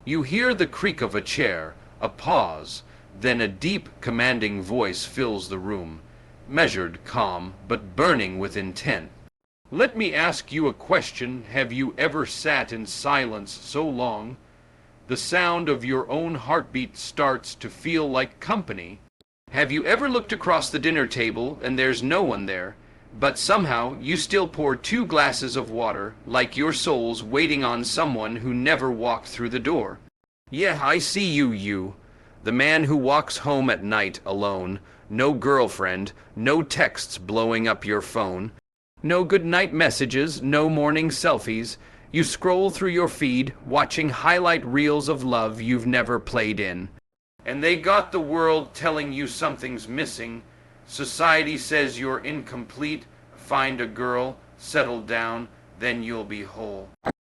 You hear the creak of a chair, a pause, then a deep, commanding voice fills the room, measured, calm, but burning with intent. Let me ask you a question. Have you ever sat in silence so long the sound of your own heartbeat starts to feel like company? Have you ever looked across the dinner table and there's no one there, but somehow you still pour 2 glasses of water, like your soul's waiting on someone who never walked through the door? Yeah, I see you. The man who walks home at night alone, no girlfriend, no texts blowing up your phone, no goodnight messages, no morning selfies. You scroll through your feed, watching highlight reels of love you've never played in. And they got the world telling you something's missing. Society says you're incomplete. Find a girl, settle down, then you'll be whole.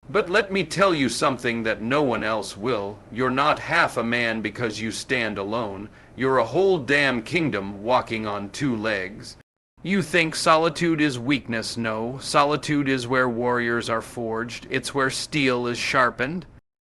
But let me tell you something that no one else will. You're not half a man because you stand alone. You're a whole damn kingdom walking on 2 legs. You think solitude is weakness. No, solitude is where warriors are forged. It's where steel is sharpened.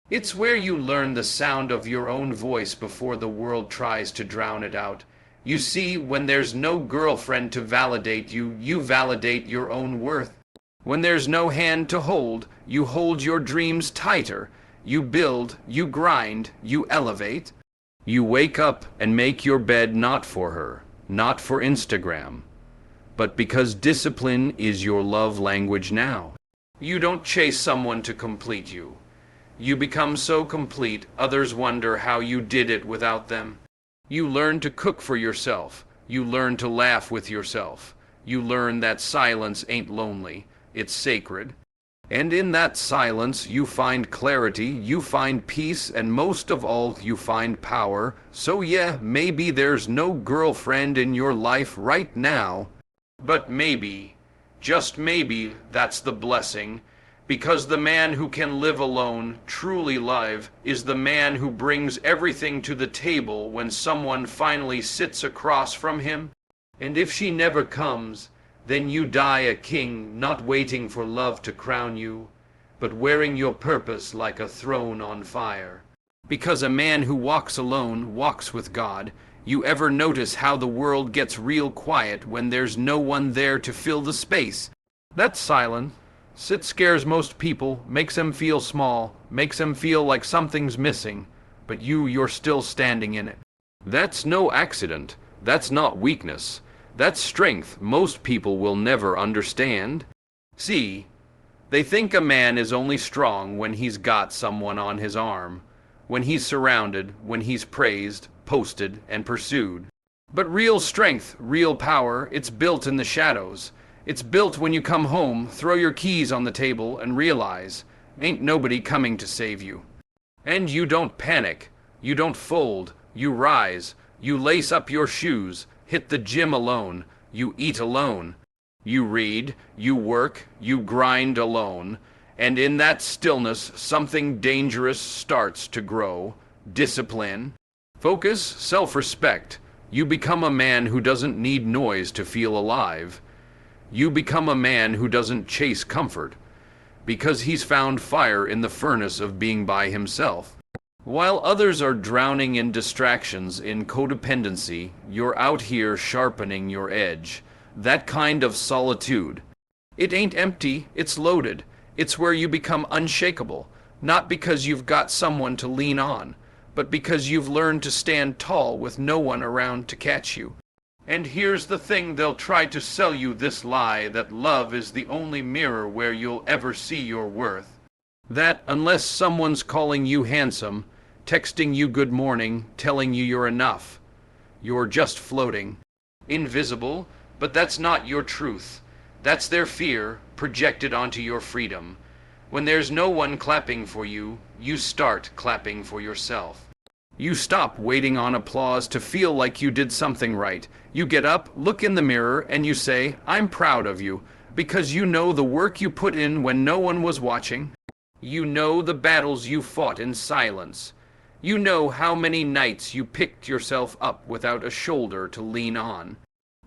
It's where you learn the sound of your own voice before the world tries to drown it out. You see, when there's no girlfriend to validate you, you validate your own worth. When there's no hand to hold, you hold your dreams tighter. You build, you grind, you elevate. You wake up and make your bed not for her, not for Instagram, but because discipline is your love language now. You don't chase someone to complete you. You become so complete, others wonder how you did it without them. You learn to cook for yourself. You learn to laugh with yourself. You learn that silence ain't lonely. It's sacred. And in that silence, you find clarity, you find peace, and most of all, you find power. So yeah, maybe there's no girlfriend in your life right now, but maybe, just maybe, that's the blessing. Because the man who can live alone, truly live, is the man who brings everything to the table when someone finally sits across from him. And if she never comes, then you die a king, not waiting for love to crown you, but wearing your purpose like a throne on fire. Because a man who walks alone walks with God. You ever notice how the world gets real quiet when there's no one there to fill the space? That silence scares most people, makes them feel small, makes them feel like something's missing, but you're still standing in it. That's no accident. That's not weakness. That's strength most people will never understand. See, they think a man is only strong when he's got someone on his arm, when he's surrounded, when he's praised, posted, and pursued. But real strength, real power, it's built in the shadows. It's built when you come home, throw your keys on the table, and realize, ain't nobody coming to save you. And you don't panic. You don't fold. You rise. You lace up your shoes, hit the gym alone. You eat alone. You read. You work. You grind alone. And in that stillness, something dangerous starts to grow. Discipline. Focus. Self-respect. You become a man who doesn't need noise to feel alive. You become a man who doesn't chase comfort, because he's found fire in the furnace of being by himself. While others are drowning in distractions, in codependency, you're out here sharpening your edge. That kind of solitude. It ain't empty, it's loaded. It's where you become unshakable, not because you've got someone to lean on, but because you've learned to stand tall with no one around to catch you. And here's the thing, they'll try to sell you this lie that love is the only mirror where you'll ever see your worth. That unless someone's calling you handsome, texting you good morning, telling you you're enough, you're just floating. Invisible, but that's not your truth. That's their fear, projected onto your freedom. When there's no one clapping for you, you start clapping for yourself. You stop waiting on applause to feel like you did something right. You get up, look in the mirror, and you say, I'm proud of you, because you know the work you put in when no one was watching. You know the battles you fought in silence. You know how many nights you picked yourself up without a shoulder to lean on.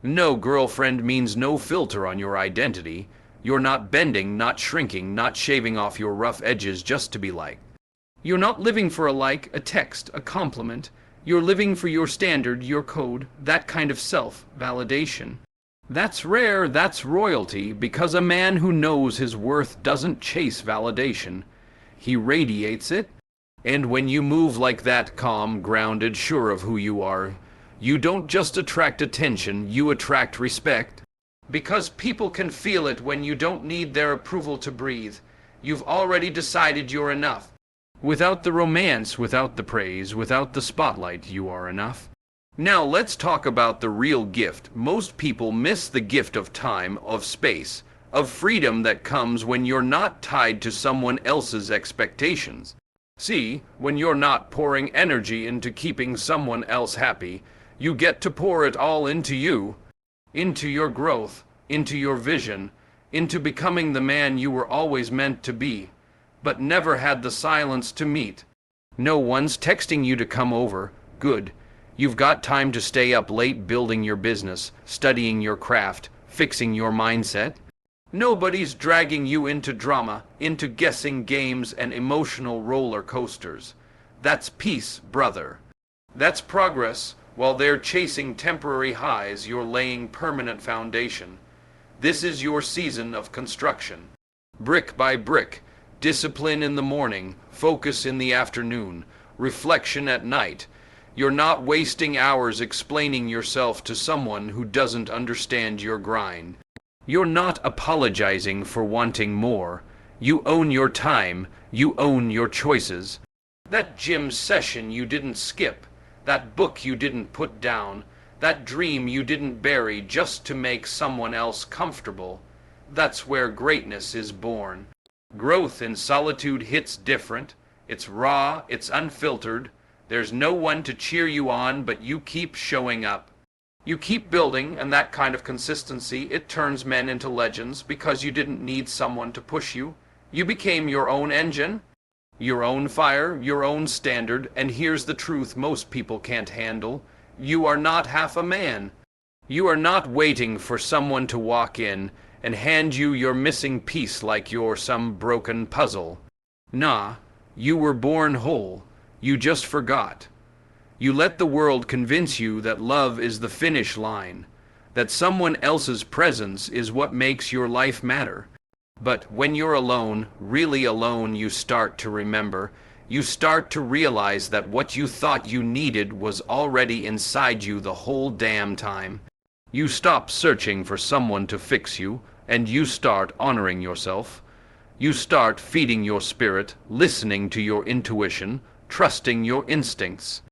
No girlfriend means no filter on your identity. You're not bending, not shrinking, not shaving off your rough edges just to be liked. You're not living for a like, a text, a compliment. You're living for your standard, your code, that kind of self-validation. That's rare, that's royalty, because a man who knows his worth doesn't chase validation. He radiates it. And when you move like that, calm, grounded, sure of who you are, you don't just attract attention, you attract respect. Because people can feel it when you don't need their approval to breathe. You've already decided you're enough. Without the romance, without the praise, without the spotlight, you are enough. Now let's talk about the real gift. Most people miss the gift of time, of space, of freedom that comes when you're not tied to someone else's expectations. See, when you're not pouring energy into keeping someone else happy, you get to pour it all into you, into your growth, into your vision, into becoming the man you were always meant to be, but never had the silence to meet. No one's texting you to come over. Good. You've got time to stay up late building your business, studying your craft, fixing your mindset. Nobody's dragging you into drama, into guessing games and emotional roller coasters. That's peace, brother. That's progress. While they're chasing temporary highs, you're laying permanent foundation. This is your season of construction. Brick by brick, discipline in the morning, focus in the afternoon, reflection at night. You're not wasting hours explaining yourself to someone who doesn't understand your grind. You're not apologizing for wanting more. You own your time. You own your choices. That gym session you didn't skip, that book you didn't put down, that dream you didn't bury just to make someone else comfortable, that's where greatness is born. Growth in solitude hits different. It's raw, it's unfiltered. There's no one to cheer you on, but you keep showing up. You keep building, and that kind of consistency, it turns men into legends because you didn't need someone to push you. You became your own engine, your own fire, your own standard, and here's the truth most people can't handle. You are not half a man. You are not waiting for someone to walk in and hand you your missing piece like you're some broken puzzle. Nah, you were born whole. You just forgot. You let the world convince you that love is the finish line, that someone else's presence is what makes your life matter. But when you're alone, really alone, you start to remember. You start to realize that what you thought you needed was already inside you the whole damn time. You stop searching for someone to fix you, and you start honoring yourself. You start feeding your spirit, listening to your intuition, trusting your instincts.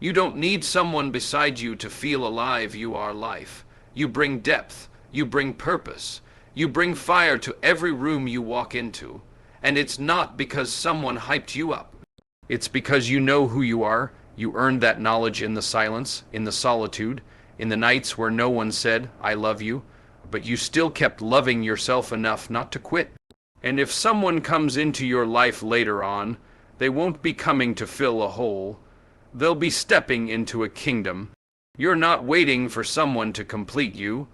You don't need someone beside you to feel alive. You are life. You bring depth. You bring purpose. You bring fire to every room you walk into. And it's not because someone hyped you up. It's because you know who you are. You earned that knowledge in the silence, in the solitude, in the nights where no one said, "I love you," but you still kept loving yourself enough not to quit. And if someone comes into your life later on, they won't be coming to fill a hole. They'll be stepping into a kingdom. You're not waiting for someone to complete you.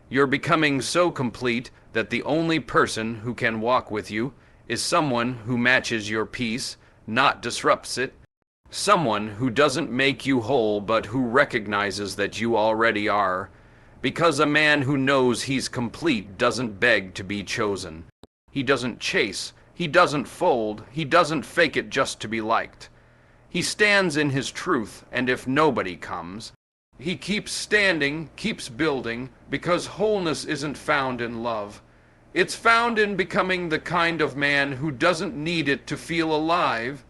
You're becoming so complete that the only person who can walk with you is someone who matches your peace, not disrupts it. Someone who doesn't make you whole, but who recognizes that you already are. Because a man who knows he's complete doesn't beg to be chosen. He doesn't chase. He doesn't fold. He doesn't fake it just to be liked. He stands in his truth, and if nobody comes, he keeps standing, keeps building, because wholeness isn't found in love. It's found in becoming the kind of man who doesn't need it to feel alive.